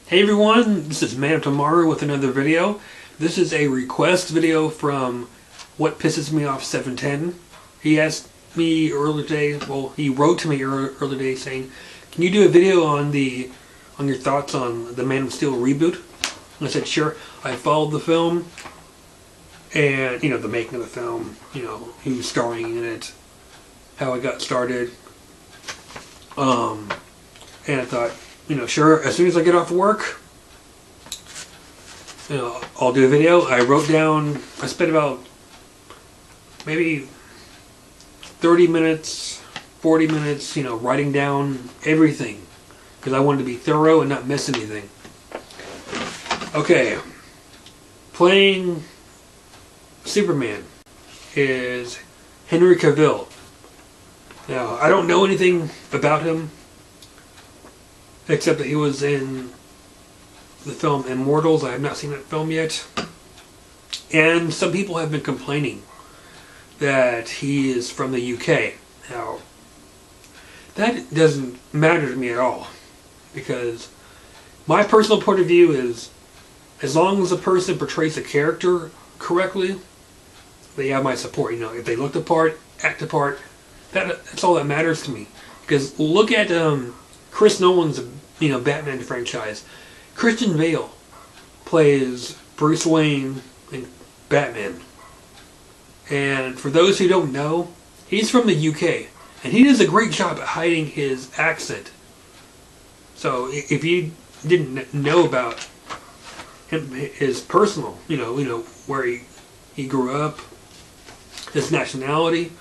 Hey everyone, this is Man of Tomorrow with another video. This is a request video from What Pisses Me Off 710. He asked me earlier today, well, he wrote to me earlier today saying, can you do a video on your thoughts on the Man of Steel reboot? And I said, sure. I followed the film and, the making of the film, who's starring in it, how it got started. And I thought, sure, as soon as I get off work, I'll do a video. I spent about maybe 30 minutes, 40 minutes, writing down everything. Because I wanted to be thorough and not miss anything. Okay. Playing Superman is Henry Cavill. Now, I don't know anything about him, except that he was in the film Immortals. I have not seen that film yet. And some people have been complaining that he is from the UK. Now, that doesn't matter to me at all. Because my personal point of view is, as long as a person portrays a character correctly, they have my support. If they look the part, act the part, that's all that matters to me. Because look at Chris Nolan's Batman franchise. Christian Bale plays Bruce Wayne in Batman. And for those who don't know, he's from the UK. And he does a great job at hiding his accent. So if you didn't know about him, his personal, where he grew up, his nationality,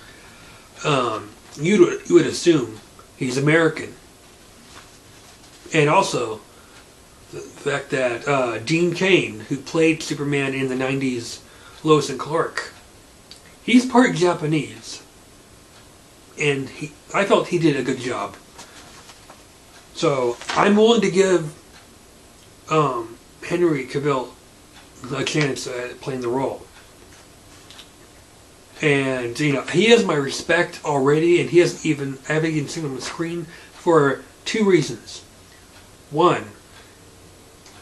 you would assume he's American. And also, the fact that Dean Cain, who played Superman in the 90s, Lois and Clark, he's part Japanese. And I felt he did a good job. So, I'm willing to give Henry Cavill a chance at playing the role. And, he has my respect already, and I haven't even seen him on the screen for two reasons. One,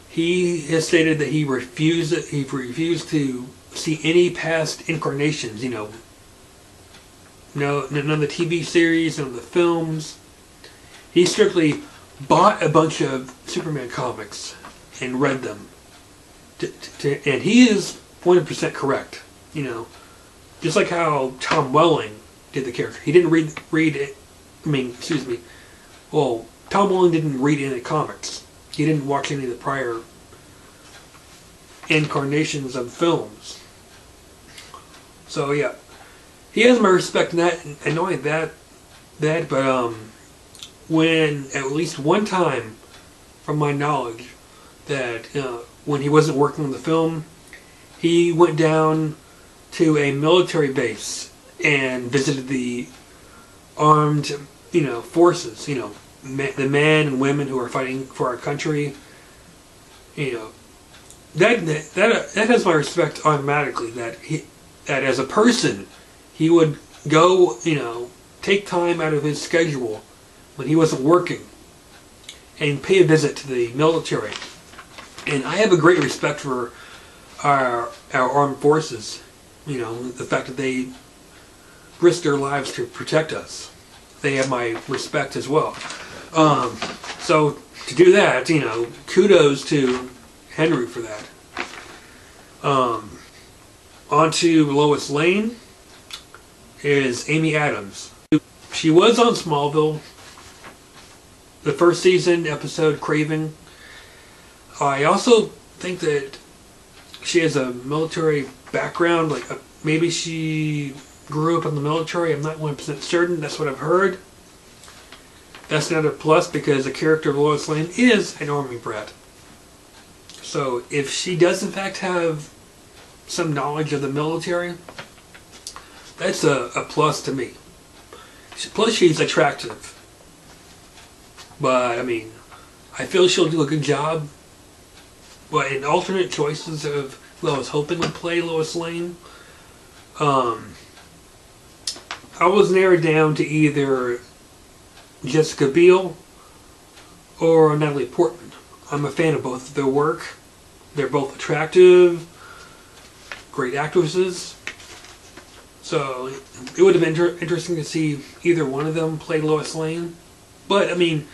he has stated that he refused to see any past incarnations, none of the TV series, none of the films. He strictly bought a bunch of Superman comics and read them. And he is 100% correct, Just like how Tom Welling did the character. He didn't read it. Well, Tom Welling didn't read any comics. He didn't watch any of the prior incarnations of films. So yeah, he has my respect in that, and not only that, but when at least one time, from my knowledge, that when he wasn't working on the film, he went down to a military base and visited the armed, forces, the men and women who are fighting for our country. That has my respect automatically. That as a person, he would go, take time out of his schedule when he wasn't working and pay a visit to the military. And I have a great respect for our armed forces. The fact that they risk their lives to protect us. They have my respect as well. So to do that, kudos to Henry for that. On to Lois Lane is Amy Adams. She was on Smallville, the first season episode Craven. I also think that she has a military background, maybe she grew up in the military. I'm not 100% certain. That's what I've heard. That's another plus because the character of Lois Lane is an army brat. So if she does in fact have some knowledge of the military, that's a plus to me. Plus she's attractive. But I feel she'll do a good job. But in alternate choices of who I was hoping would play Lois Lane, I was narrowed down to either Jessica Biel or Natalie Portman. I'm a fan of both of their work. They're both attractive, great actresses. So it would have been interesting to see either one of them play Lois Lane. But, I mean,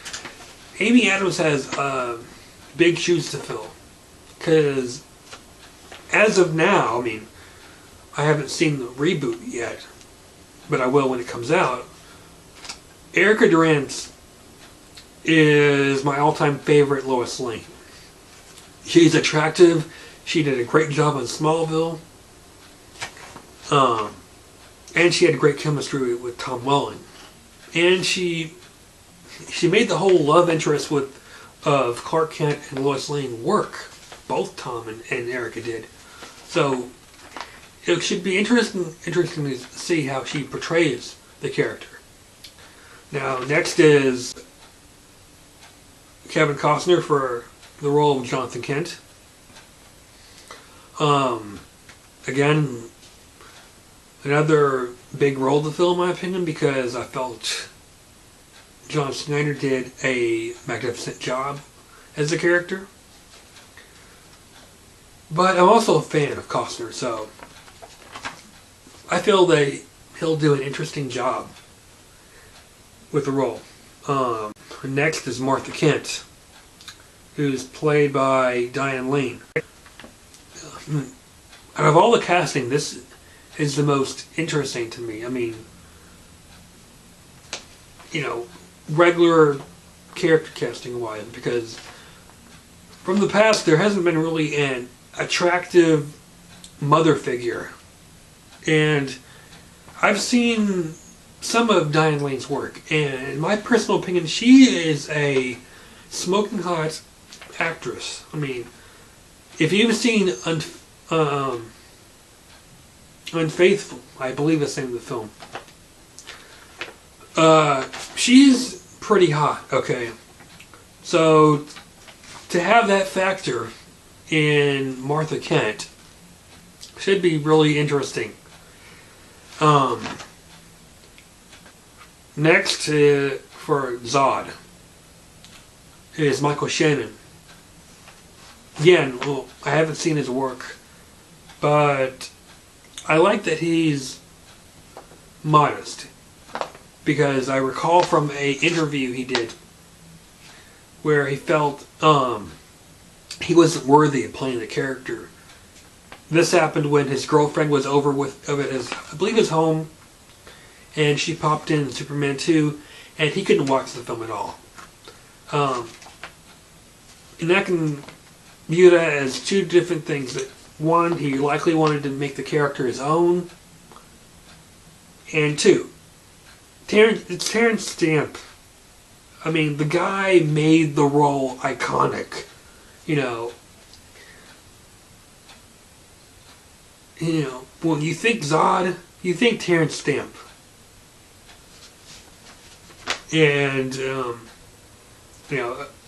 Amy Adams has big shoes to fill. Because as of now, I mean, I haven't seen the reboot yet, but I will when it comes out. Erica Durance is my all-time favorite Lois Lane. She's attractive. She did a great job on Smallville. And she had great chemistry with Tom Welling. And she made the whole love interest of Clark Kent and Lois Lane work. Both Tom and Erica did. So it should be interesting to see how she portrays the character. Now, next is Kevin Costner for the role of Jonathan Kent. Again, another big role to fill in my opinion, because I felt John Schneider did a magnificent job as the character. But I'm also a fan of Costner, so I feel that he'll do an interesting job with the role. Next is Martha Kent, who's played by Diane Lane. Out of all the casting, this is the most interesting to me. I mean, you know, regular character casting wise, because from the past there hasn't been really an attractive mother figure. And I've seen some of Diane Lane's work, and in my personal opinion, she is a smoking hot actress. I mean, if you've seen Unfaithful, I believe that's the name of the film, she's pretty hot, okay? So to have that factor in Martha Kent should be really interesting. Next, for Zod, is Michael Shannon. Again, well, I haven't seen his work, but I like that he's modest, because I recall from an interview he did where he felt he wasn't worthy of playing the character. This happened when his girlfriend was over at his, I believe, his home, and she popped in Superman 2, and he couldn't watch the film at all. And I can view that as two different things. That one, he likely wanted to make the character his own, and two, it's Terrence Stamp. I mean, the guy made the role iconic. You know, when you think Zod, you think Terrence Stamp. And,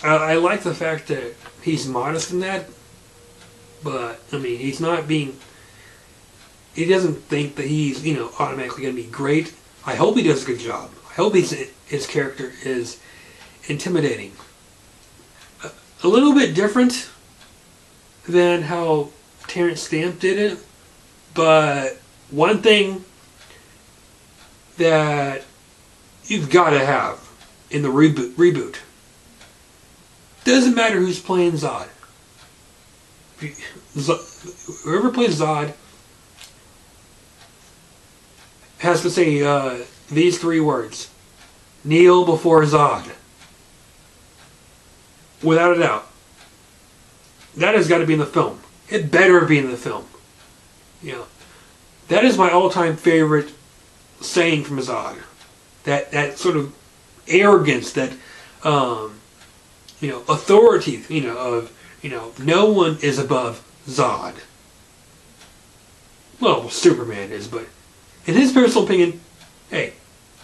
I like the fact that he's modest in that, but, I mean, he doesn't think that he's, automatically going to be great. I hope he does a good job. I hope his character is intimidating. A little bit different than how Terrence Stamp did it, but one thing that you've got to have in the reboot, doesn't matter who's playing Zod. Whoever plays Zod has to say these three words: kneel before Zod. Without a doubt. That has got to be in the film. It better be in the film. That is my all-time favorite saying from Zod. That sort of arrogance, that authority, no one is above Zod. Well, Superman is, but in his personal opinion, hey,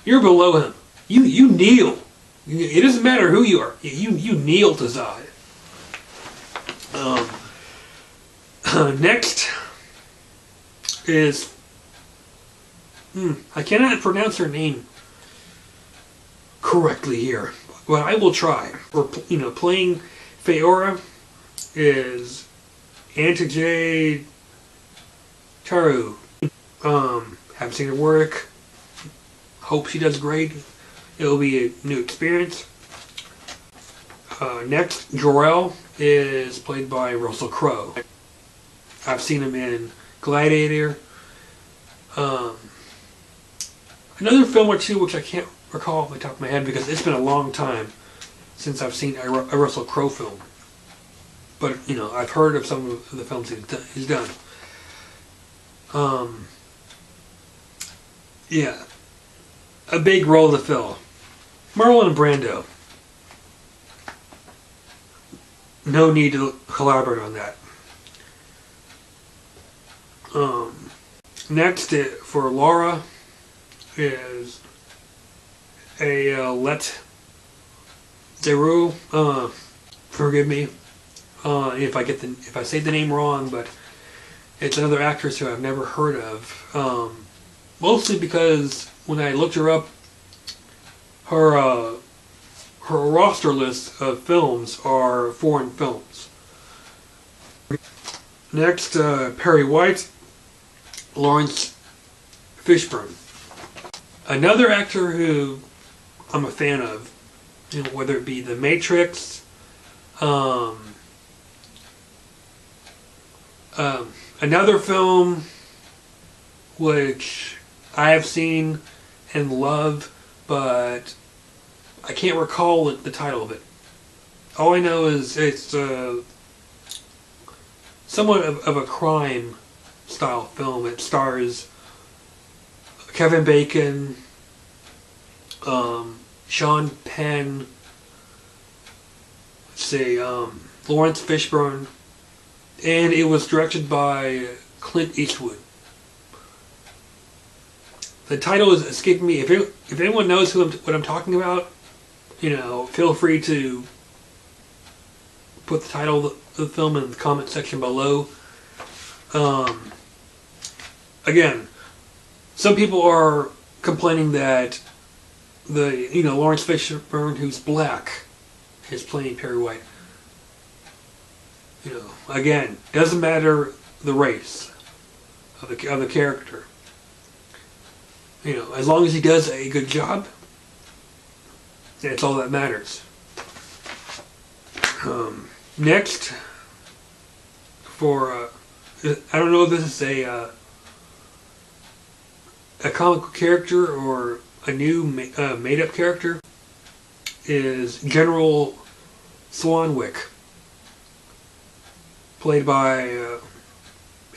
you're below him. You kneel. It doesn't matter who you are. You kneel to Zod. Next is I cannot pronounce her name correctly here, but I will try. Or playing Feora is J. Taru. Haven't seen her work. Hope she does great. It'll be a new experience. Next, Jor-El is played by Russell Crowe. I've seen him in Gladiator. Another film or two which I can't recall off the top of my head because it's been a long time since I've seen a Russell Crowe film. But, you know, I've heard of some of the films he's done. Yeah. A big role to fill. Marlon Brando. No need to collaborate on that. Next, for Laura, is a Let Theroux. Forgive me if I say the name wrong, but it's another actress who I've never heard of. Mostly because when I looked her up, her roster list of films are foreign films. Next, Perry White, Lawrence Fishburne. Another actor who I'm a fan of, you know, whether it be The Matrix, another film which I have seen and love, but I can't recall the title of it. All I know is it's somewhat of a crime style film. It stars Kevin Bacon, Sean Penn, Lawrence Fishburne, and it was directed by Clint Eastwood. The title is escaping me. If anyone knows what I'm talking about, you know, feel free to put the title of the film in the comment section below. Again, some people are complaining that Lawrence Fishburne, who's black, is playing Perry White. You know, again, doesn't matter the race of the character. You know, as long as he does a good job, that's all that matters. Next, for I don't know if this is a comic book character or a new made-up character, is General Swanwick, played by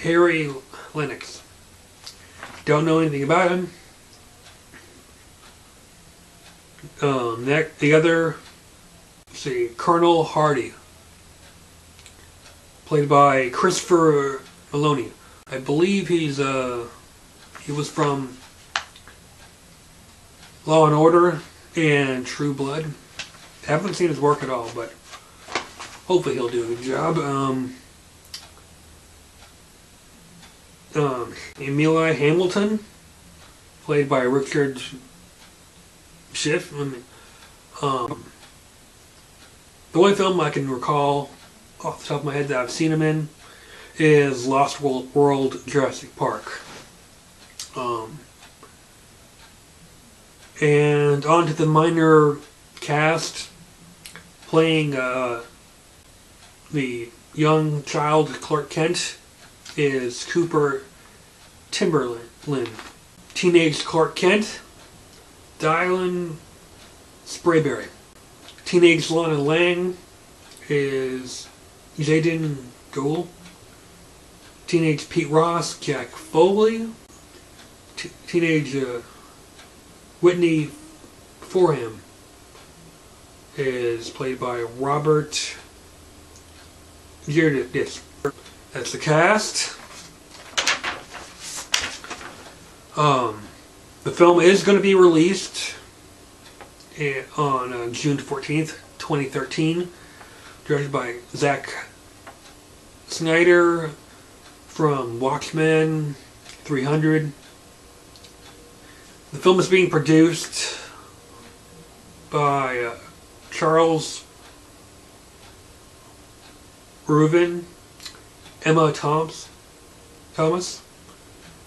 Harry Lennox. Don't know anything about him. Colonel Hardy, played by Christopher Maloney. I believe he was from Law and Order and True Blood. Haven't seen his work at all, but hopefully he'll do a good job. Emilia Hamilton, played by Richard Schiff. The only film I can recall off the top of my head that I've seen him in is Lost World Jurassic Park. And on to the minor cast, playing the young child Clark Kent is Cooper Timberlin. Teenage Clark Kent, Dylan Sprayberry. Teenage Lana Lang is Jaden Gould. Teenage Pete Ross, Jack Foley. Teenage Whitney Forham is played by Robert Girdis. That's the cast. The film is going to be released on June 14th, 2013. Directed by Zack Snyder from Watchmen, 300. The film is being produced by Charles Reuven, Emma Thomas,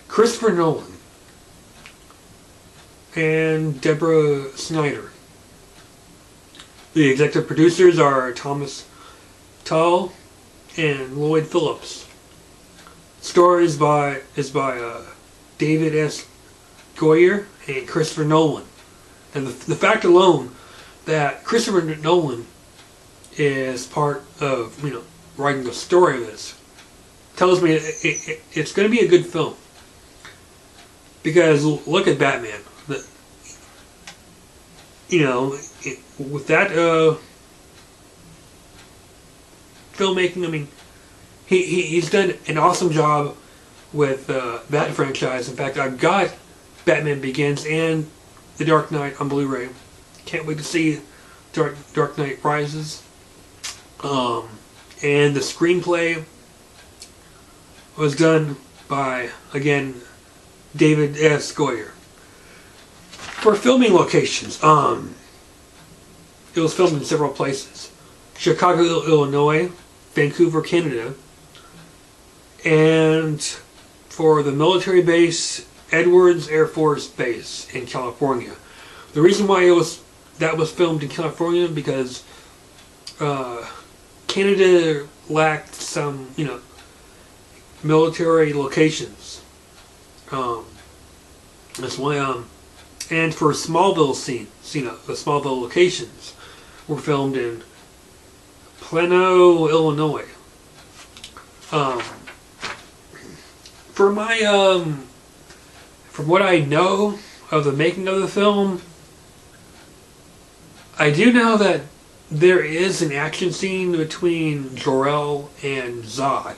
Christopher Nolan, and Deborah Snyder. The executive producers are Thomas Tull and Lloyd Phillips. Story is by David S. Goyer and Christopher Nolan. And the fact alone that Christopher Nolan is part of writing the story of this tells me it's going to be a good film. Because look at Batman. With that filmmaking, I mean, he's done an awesome job with that franchise. In fact, I've got Batman Begins and The Dark Knight on Blu-ray. Can't wait to see Dark Knight Rises. And the screenplay was done by, again, David S. Goyer. For filming locations, it was filmed in several places. Chicago, Illinois, Vancouver, Canada, and for the military base, Edwards Air Force Base in California. The reason why that was filmed in California because Canada lacked some, military locations. That's why, and for Smallville scenes, the Smallville locations were filmed in Plano, Illinois. For my, from what I know of the making of the film, I do know that there is an action scene between Jor-El and Zod.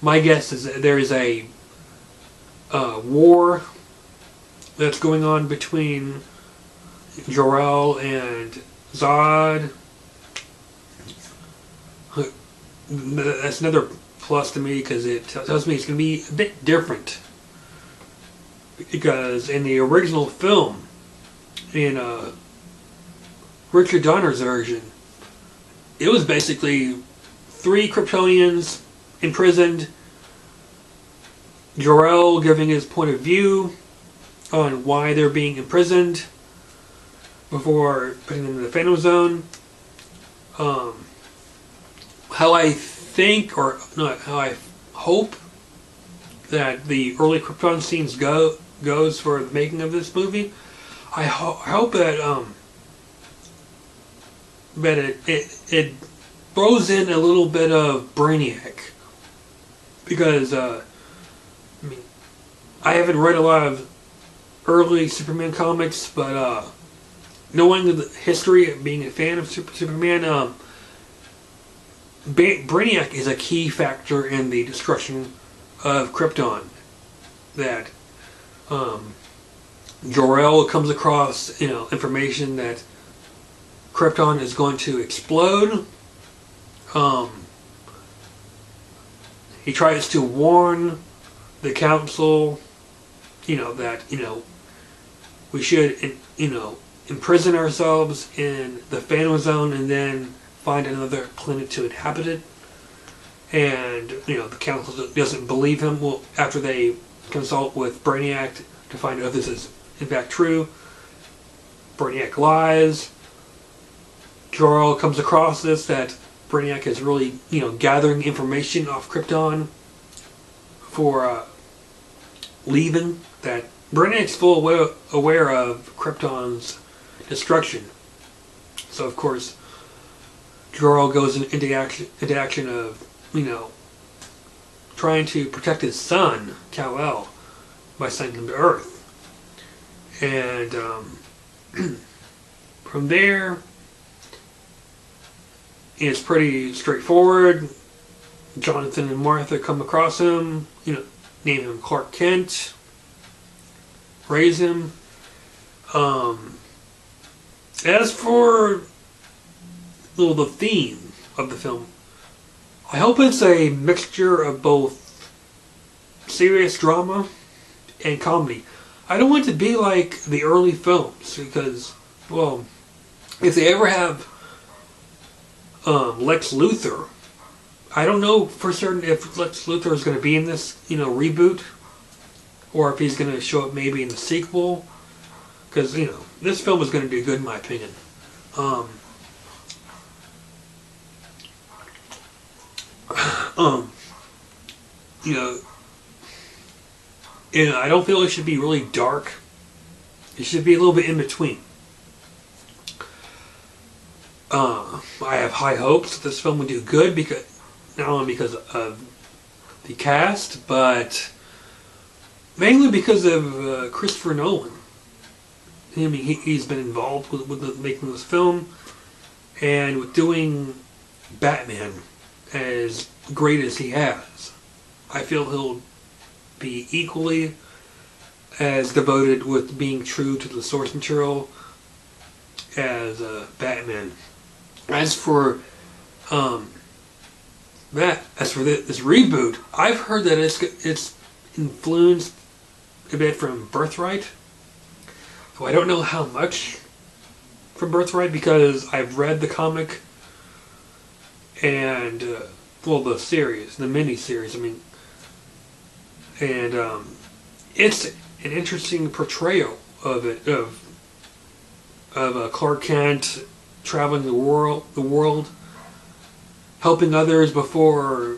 My guess is that there is a war that's going on between Jor-El and Zod. That's another plus to me because it tells me it's going to be a bit different. Because in the original film, in Richard Donner's version, it was basically 3 Kryptonians imprisoned, Jor-El giving his point of view on why they're being imprisoned before putting them in the Phantom Zone. How I think, or not, how I hope that the early Krypton scenes goes for the making of this movie. I hope that it throws in a little bit of Brainiac, because I mean, I haven't read a lot of early Superman comics, but knowing the history of being a fan of Superman, Brainiac is a key factor in the destruction of Krypton. That Jor-El comes across, information that Krypton is going to explode. He tries to warn the council, that, we should, imprison ourselves in the Phantom Zone and then find another planet to inhabit it. And, the council doesn't believe him. Well, after they consult with Brainiac to find out if this is in fact true, Brainiac lies. Jor-El comes across this, that Brainiac is really, gathering information off Krypton for leaving, that Brainiac's full aware of Krypton's destruction. So, of course, Jor-El goes into action of, trying to protect his son, Kal-El, by sending him to Earth. And from there, it's pretty straightforward. Jonathan and Martha come across him, name him Clark Kent, raise him. As for the theme of the film, I hope it's a mixture of both serious drama and comedy. I don't want it to be like the early films, because, if they ever have Lex Luthor I don't know for certain if Lex Luthor is going to be in this, reboot, or if he's going to show up maybe in the sequel. Because, this film is going to do good in my opinion. Um, um, you know, I don't feel it should be really dark. It should be a little bit in between. I have high hopes that this film will do good, because not only because of the cast, but mainly because of Christopher Nolan. I mean, he's been involved with making this film, and with doing Batman as great as he has. I feel he'll be equally as devoted with being true to the source material as Batman. As for this reboot, I've heard that it's influenced a bit from Birthright. So I don't know how much from Birthright, because I've read the comic and the series, the mini-series. I mean, and it's an interesting portrayal of it, of Clark Kent traveling the world, helping others before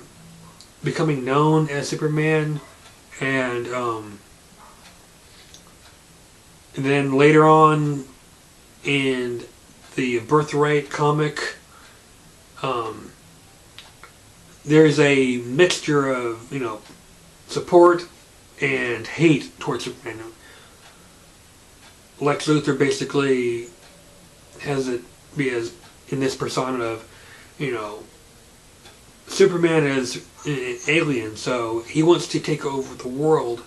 becoming known as Superman, and then later on in the Birthright comic, there's a mixture of support and hate towards Superman. Lex Luthor basically has it be as in this persona of, Superman is an alien, so he wants to take over the world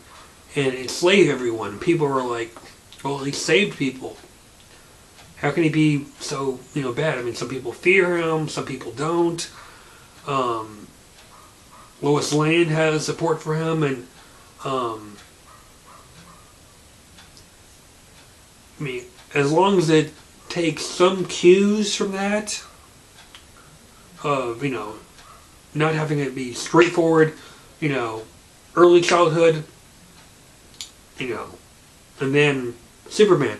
and enslave everyone. People are like, well, he saved people. How can he be so, bad? I mean, some people fear him, some people don't. Lois Lane has support for him, and I mean, as long as it takes some cues from that, of, not having it be straightforward, early childhood, and then Superman.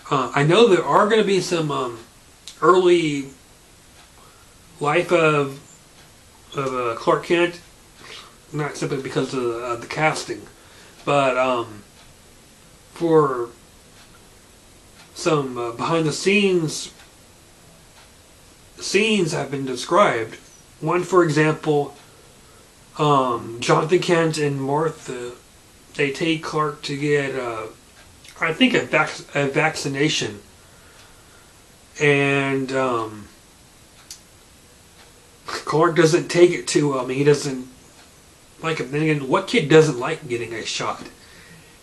I know there are going to be some early life of Clark Kent, not simply because of the casting, but for some behind the scenes scenes have been described. One, for example, Jonathan Kent and Martha, they take Clark to get I think a vaccination, and Clark doesn't take it to him. He doesn't like it. Then again, what kid doesn't like getting a shot?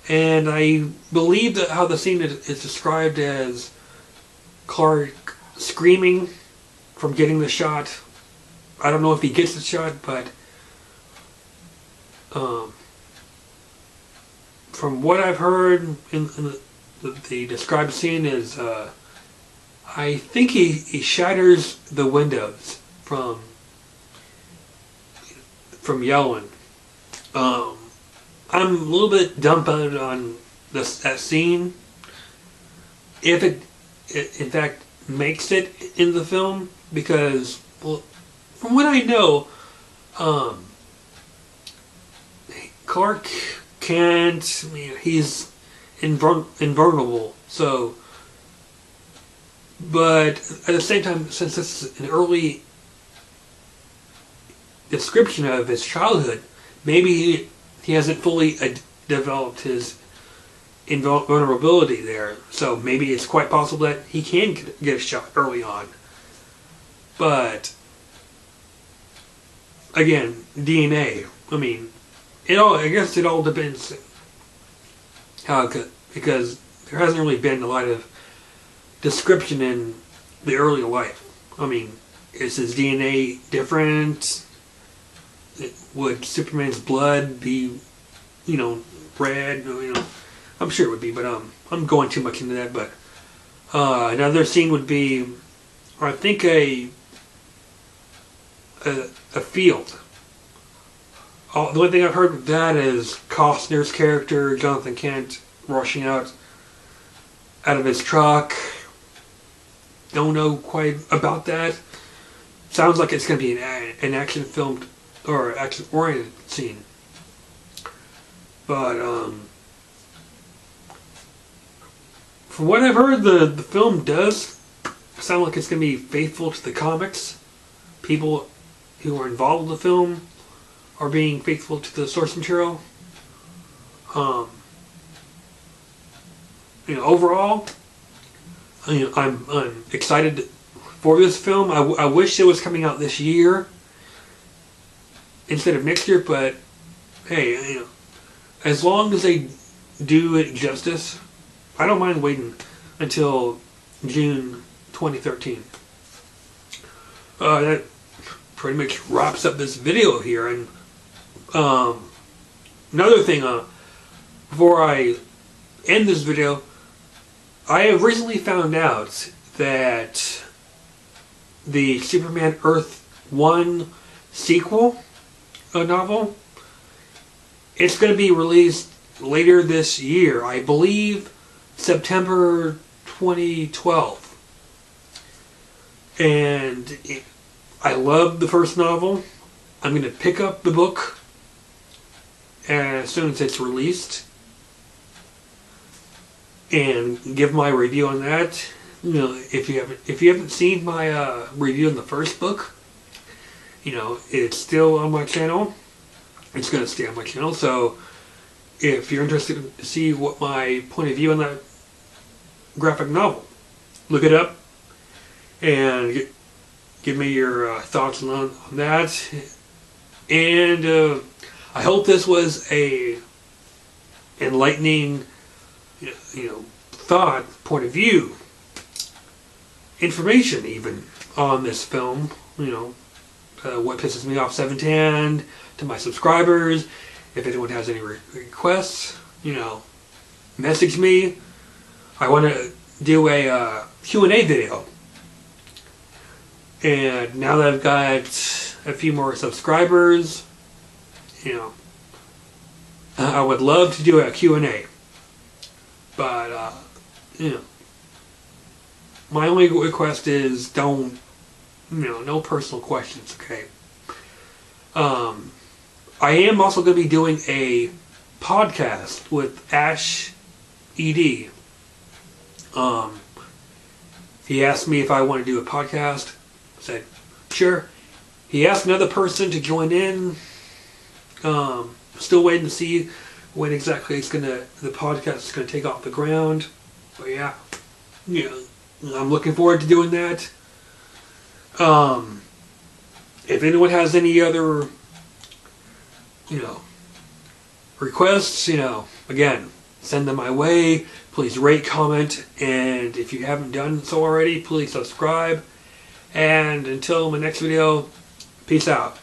And I believe that how the scene is described as Clark screaming from getting the shot. I don't know if he gets the shot, but from what I've heard in the described scene is, I think he shatters the windows from yelling. I'm a little bit dumbfounded on that scene. If it in fact makes it in the film, because, well, from what I know, Clark can't. He's invulnerable. So, but at the same time, since this is an early description of his childhood, maybe he hasn't fully developed his invulnerability there. So maybe it's quite possible that he can get a shot early on. But again, DNA. I mean, I guess it all depends how, because there hasn't really been a lot of description in the early life. I mean, is his DNA different? Would Superman's blood be, red? I'm sure it would be, but I'm going too much into that. But another scene would be, I think, a a field. The only thing I've heard with that is Costner's character, Jonathan Kent, rushing out of his truck. Don't know quite about that. Sounds like it's going to be an action filmed or action oriented scene. But from what I've heard, the film does sound like it's going to be faithful to the comics. People who are involved in the film are being faithful to the source material. Overall, I'm excited for this film. I wish it was coming out this year instead of next year, but hey, as long as they do it justice, I don't mind waiting until June 2013. That pretty much wraps up this video here. And another thing, before I end this video, I have recently found out that the Superman Earth 1 sequel novel, it's going to be released later this year. I believe September 2012. And I love the first novel. I'm going to pick up the book as soon as it's released and give my review on that. If you haven't seen my review on the first book, it's still on my channel. It's going to stay on my channel. So if you're interested to see what my point of view on that graphic novel, look it up and give me your thoughts on that. And I hope this was a enlightening, thought, point of view, information even on this film. What pisses me off 710 to my subscribers. If anyone has any requests, message me. I want to do a Q&A video. And now that I've got a few more subscribers, I would love to do a Q&A. But, my only request is no personal questions, okay? I am also going to be doing a podcast with Ash ED. He asked me if I want to do a podcast. I said, sure. He asked another person to join in. Still waiting to see when exactly the podcast is going to take off the ground. But yeah, I'm looking forward to doing that. If anyone has any other, requests, again, send them my way. Please rate, comment, and if you haven't done so already, please subscribe. And until my next video, peace out.